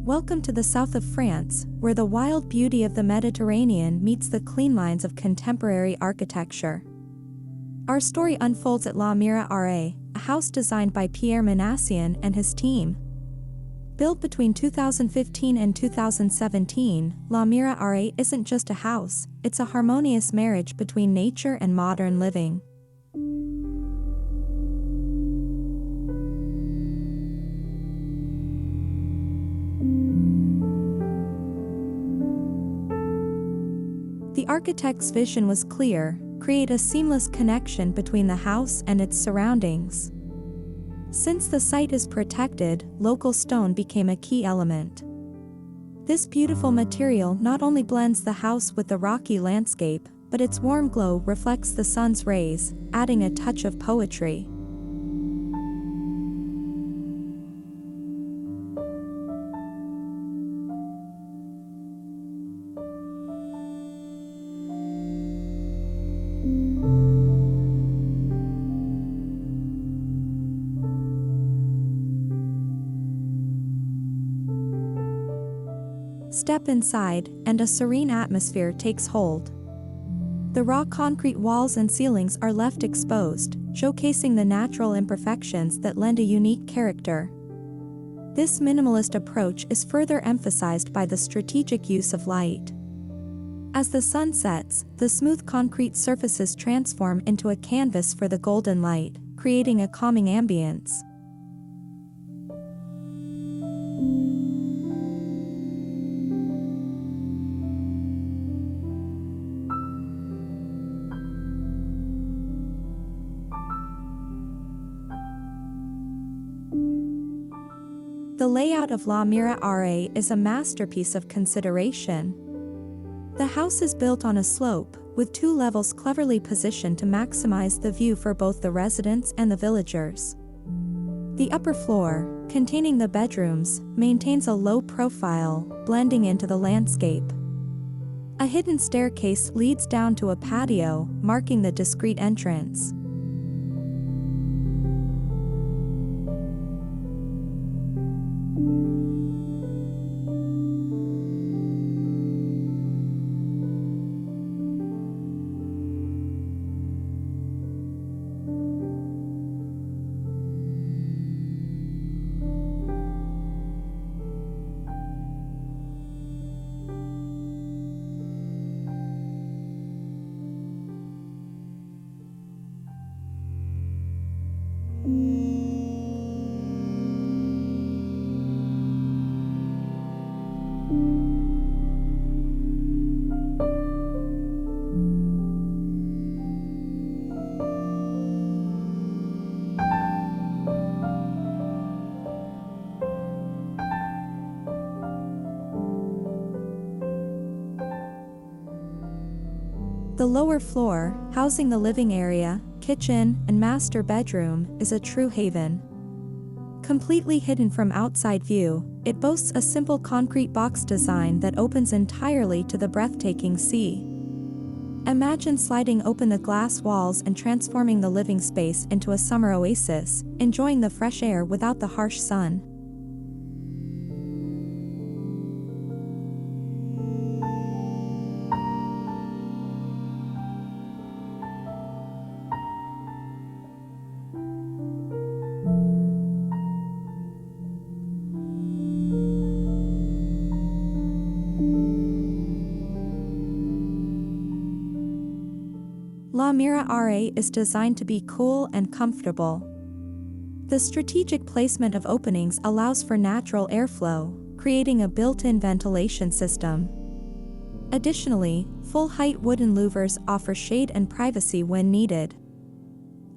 Welcome to the south of France, where the wild beauty of the Mediterranean meets the clean lines of contemporary architecture. Our story unfolds at La Mira Ra, a house designed by Pierre Minassian and his team. Built between 2015 and 2017, La Mira Ra isn't just a house, it's a harmonious marriage between nature and modern living. The architect's vision was clear: create a seamless connection between the house and its surroundings. Since the site is protected, local stone became a key element. This beautiful material not only blends the house with the rocky landscape, but its warm glow reflects the sun's rays, adding a touch of poetry. Step inside, and a serene atmosphere takes hold. The raw concrete walls and ceilings are left exposed, showcasing the natural imperfections that lend a unique character. This minimalist approach is further emphasized by the strategic use of light. As the sun sets, the smooth concrete surfaces transform into a canvas for the golden light, creating a calming ambience. The layout of La Mira Ra is a masterpiece of consideration. The house is built on a slope, with two levels cleverly positioned to maximize the view for both the residents and the villagers. The upper floor, containing the bedrooms, maintains a low profile, blending into the landscape. A hidden staircase leads down to a patio, marking the discreet entrance. The lower floor, housing the living area, kitchen, and master bedroom, is a true haven. Completely hidden from outside view, it boasts a simple concrete box design that opens entirely to the breathtaking sea. Imagine sliding open the glass walls and transforming the living space into a summer oasis, enjoying the fresh air without the harsh sun. La Mira Ra is designed to be cool and comfortable. The strategic placement of openings allows for natural airflow, creating a built-in ventilation system. Additionally, full-height wooden louvers offer shade and privacy when needed.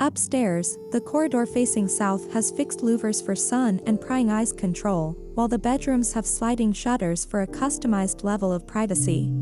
Upstairs, the corridor facing south has fixed louvers for sun and prying eyes control, while the bedrooms have sliding shutters for a customized level of privacy.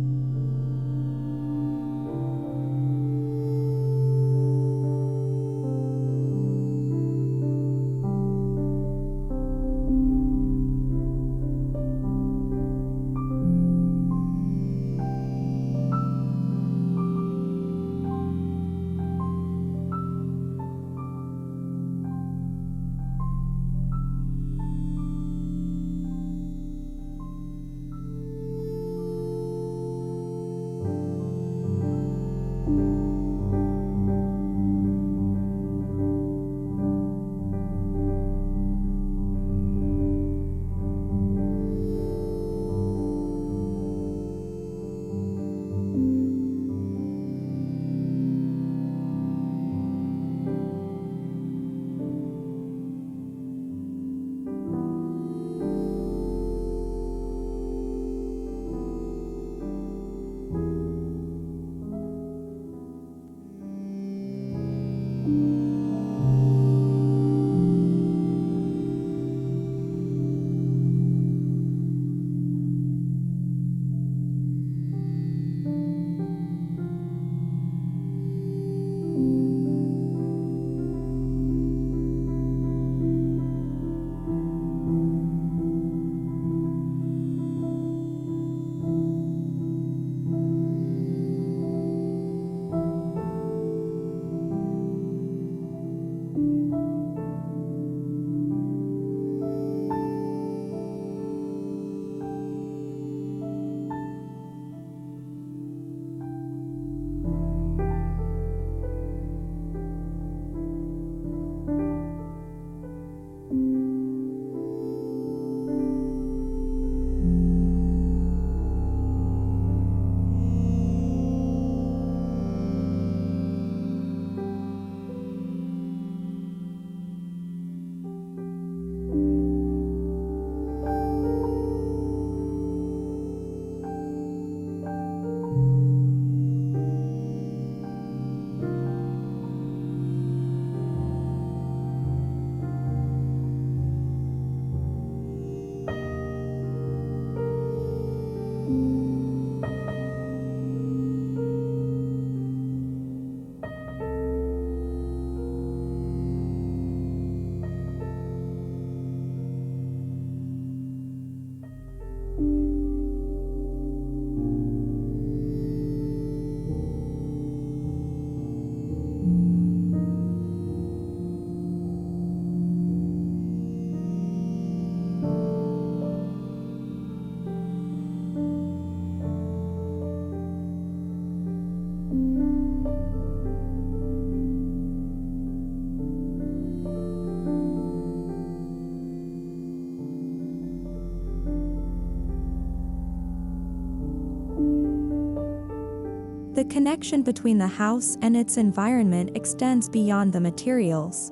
The connection between the house and its environment extends beyond the materials.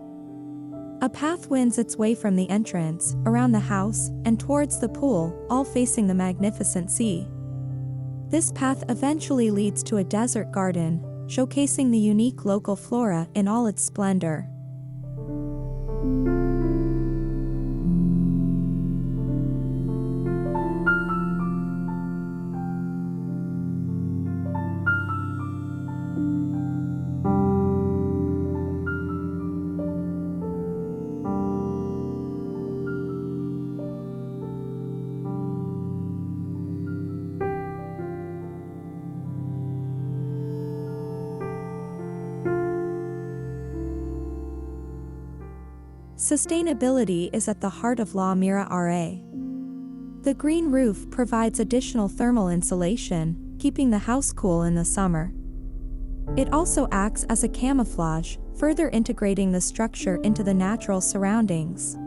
A path winds its way from the entrance, around the house, and towards the pool, all facing the magnificent sea. This path eventually leads to a desert garden, showcasing the unique local flora in all its splendor. Sustainability is at the heart of La Mira Ra. The green roof provides additional thermal insulation, keeping the house cool in the summer. It also acts as a camouflage, further integrating the structure into the natural surroundings.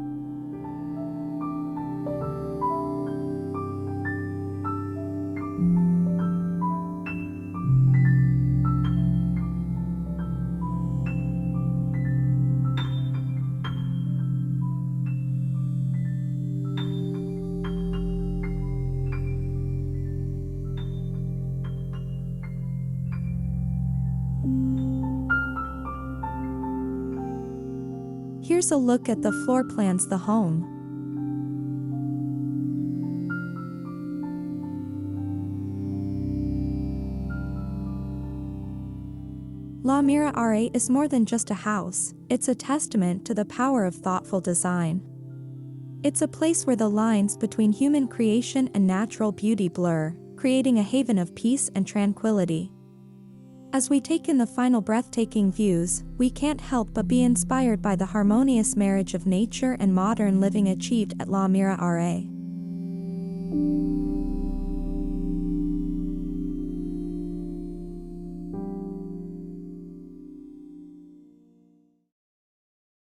Here's a look at the floor plans of the home. La Mira Ra is more than just a house, it's a testament to the power of thoughtful design. It's a place where the lines between human creation and natural beauty blur, creating a haven of peace and tranquility. As we take in the final breathtaking views, we can't help but be inspired by the harmonious marriage of nature and modern living achieved at La Mira Ra.